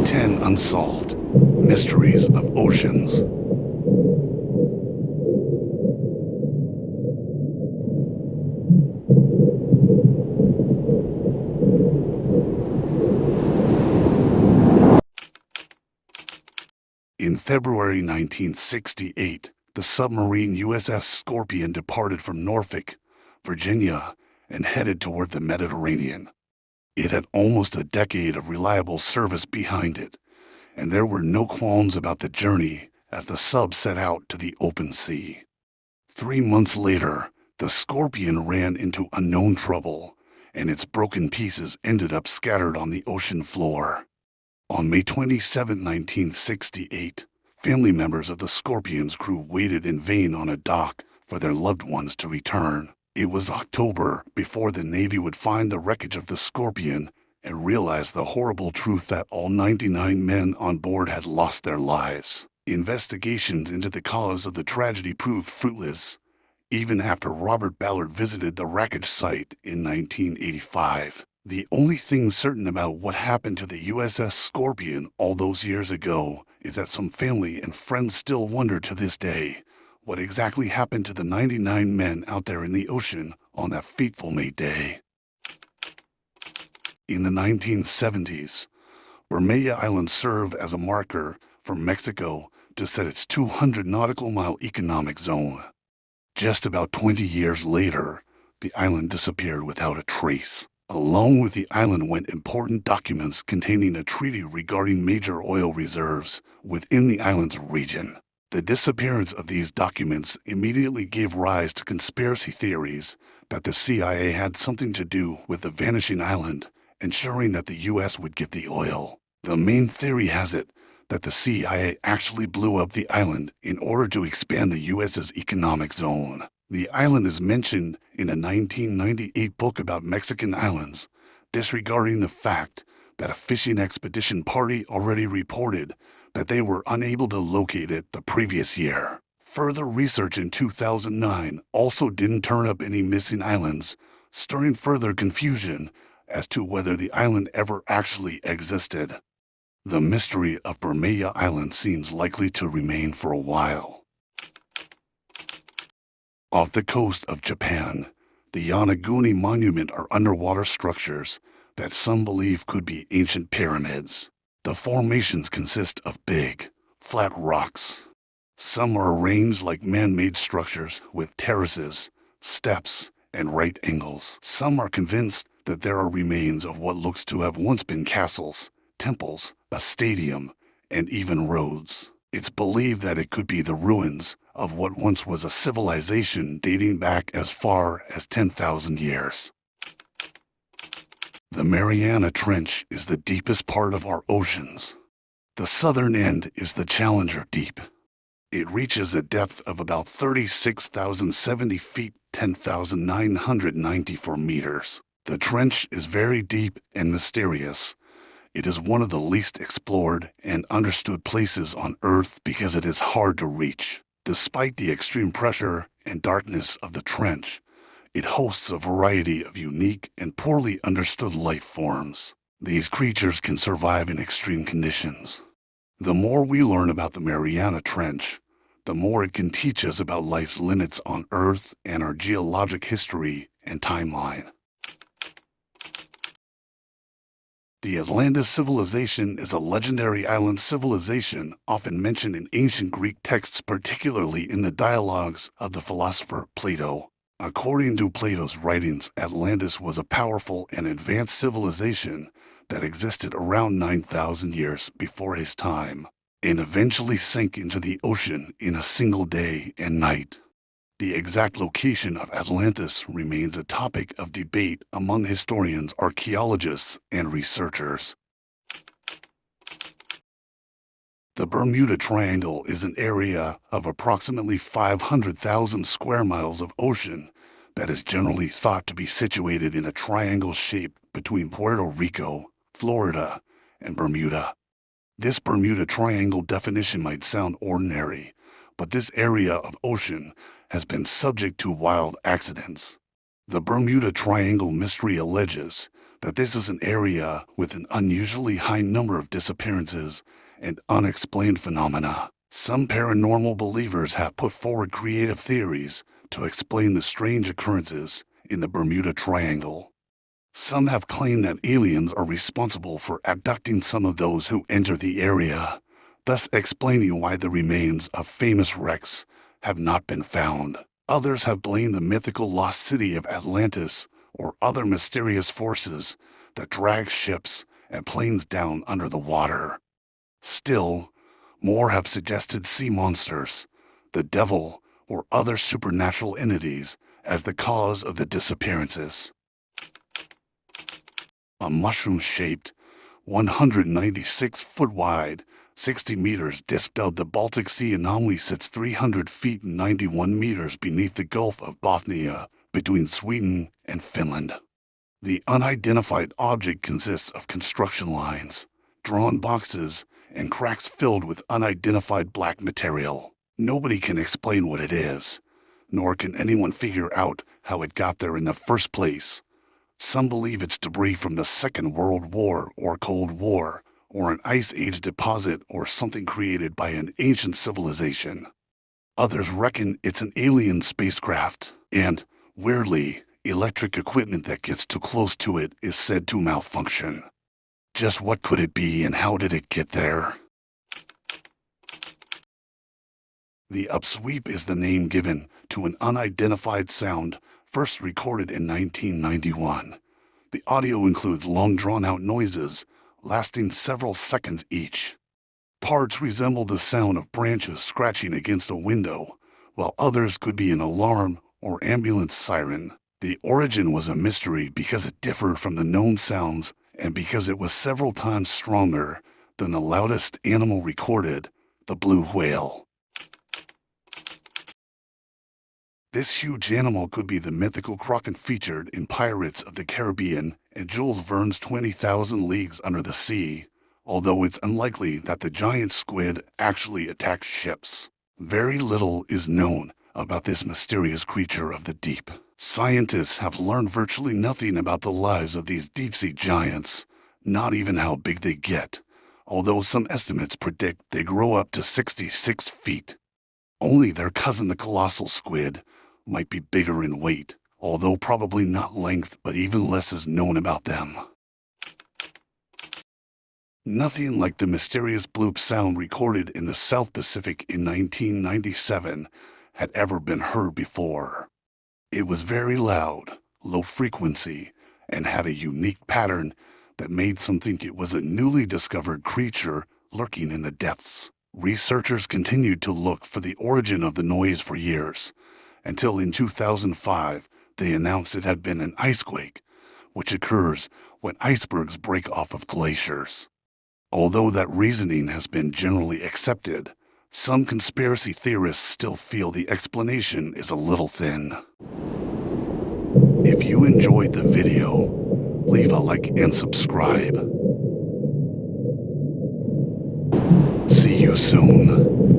10 Unsolved Mysteries of Oceans. In February 1968, the submarine USS Scorpion departed from Norfolk, Virginia, and headed toward the Mediterranean. It had almost a decade of reliable service behind it, and there were no qualms about the journey as the sub set out to the open sea. 3 months later, the Scorpion ran into unknown trouble, and its broken pieces ended up scattered on the ocean floor. On May 27, 1968, family members of the Scorpion's crew waited in vain on a dock for their loved ones to return. It was October before the Navy would find the wreckage of the Scorpion and realize the horrible truth that all 99 men on board had lost their lives. Investigations into the cause of the tragedy proved fruitless, even after Robert Ballard visited the wreckage site in 1985. The only thing certain about what happened to the USS Scorpion all those years ago is that some family and friends still wonder to this day what exactly happened to the 99 men out there in the ocean on that fateful May day. In the 1970s, Bermuda Island served as a marker for Mexico to set its 200 nautical mile economic zone. Just about 20 years later, the island disappeared without a trace. Along with the island went important documents containing a treaty regarding major oil reserves within the island's region. The disappearance of these documents immediately gave rise to conspiracy theories that the CIA had something to do with the vanishing island, ensuring that the U.S. would get the oil. The main theory has it that the CIA actually blew up the island in order to expand the U.S.'s economic zone. The island is mentioned in a 1998 book about Mexican islands, disregarding the fact that a fishing expedition party already reported that they were unable to locate it the previous year. Further research in 2009 also didn't turn up any missing islands, stirring further confusion as to whether the island ever actually existed. The mystery of Bermuda Island seems likely to remain for a while. Off the coast of Japan, the Yonaguni Monument are underwater structures that some believe could be ancient pyramids. The formations consist of big, flat rocks. Some are arranged like man-made structures with terraces, steps, and right angles. Some are convinced that there are remains of what looks to have once been castles, temples, a stadium, and even roads. It's believed that it could be the ruins of what once was a civilization dating back as far as 10,000 years. The Mariana Trench is the deepest part of our oceans. The southern end is the Challenger Deep. It reaches a depth of about 36,070 feet, 10,994 meters. The trench is very deep and mysterious. It is one of the least explored and understood places on Earth because it is hard to reach. Despite the extreme pressure and darkness of the trench, it hosts a variety of unique and poorly understood life forms. These creatures can survive in extreme conditions. The more we learn about the Mariana Trench, the more it can teach us about life's limits on Earth and our geologic history and timeline. The Atlantis civilization is a legendary island civilization often mentioned in ancient Greek texts, particularly in the dialogues of the philosopher Plato. According to Plato's writings, Atlantis was a powerful and advanced civilization that existed around 9,000 years before his time, and eventually sank into the ocean in a single day and night. The exact location of Atlantis remains a topic of debate among historians, archaeologists, and researchers. The Bermuda Triangle is an area of approximately 500,000 square miles of ocean that is generally thought to be situated in a triangle shape between Puerto Rico, Florida, and Bermuda. This Bermuda Triangle definition might sound ordinary, but this area of ocean has been subject to wild accidents. The Bermuda Triangle mystery alleges that this is an area with an unusually high number of disappearances and unexplained phenomena. Some paranormal believers have put forward creative theories to explain the strange occurrences in the Bermuda Triangle. Some have claimed that aliens are responsible for abducting some of those who enter the area, thus explaining why the remains of famous wrecks have not been found. Others have blamed the mythical lost city of Atlantis or other mysterious forces that drag ships and planes down under the water. Still, more have suggested sea monsters, the devil, or other supernatural entities as the cause of the disappearances. A mushroom-shaped, 196-foot wide, 60 meters disc dubbed the Baltic Sea anomaly sits 300 feet and 91 meters beneath the Gulf of Bothnia, between Sweden and Finland. The unidentified object consists of construction lines, drawn boxes, and cracks filled with unidentified black material. Nobody can explain what it is, nor can anyone figure out how it got there in the first place. Some believe it's debris from the Second World War or Cold War, or an Ice Age deposit or something created by an ancient civilization. Others reckon it's an alien spacecraft, and, weirdly, electric equipment that gets too close to it is said to malfunction. Just what could it be and how did it get there? The upsweep is the name given to an unidentified sound first recorded in 1991. The audio includes long drawn-out noises lasting several seconds each. Parts resemble the sound of branches scratching against a window, while others could be an alarm or ambulance siren. The origin was a mystery because it differed from the known sounds and because it was several times stronger than the loudest animal recorded, the blue whale. This huge animal could be the mythical kraken featured in Pirates of the Caribbean and Jules Verne's 20,000 Leagues Under the Sea, although it's unlikely that the giant squid actually attacked ships. Very little is known about this mysterious creature of the deep. Scientists have learned virtually nothing about the lives of these deep-sea giants, not even how big they get, although some estimates predict they grow up to 66 feet. Only their cousin the colossal squid might be bigger in weight, although probably not length, but even less is known about them. Nothing like the mysterious bloop sound recorded in the South Pacific in 1997 had ever been heard before. It was very loud, low frequency, and had a unique pattern that made some think it was a newly discovered creature lurking in the depths. Researchers continued to look for the origin of the noise for years, until in 2005 they announced it had been an icequake, which occurs when icebergs break off of glaciers. Although that reasoning has been generally accepted, some conspiracy theorists still feel the explanation is a little thin. If you enjoyed the video, leave a like and subscribe. See you soon.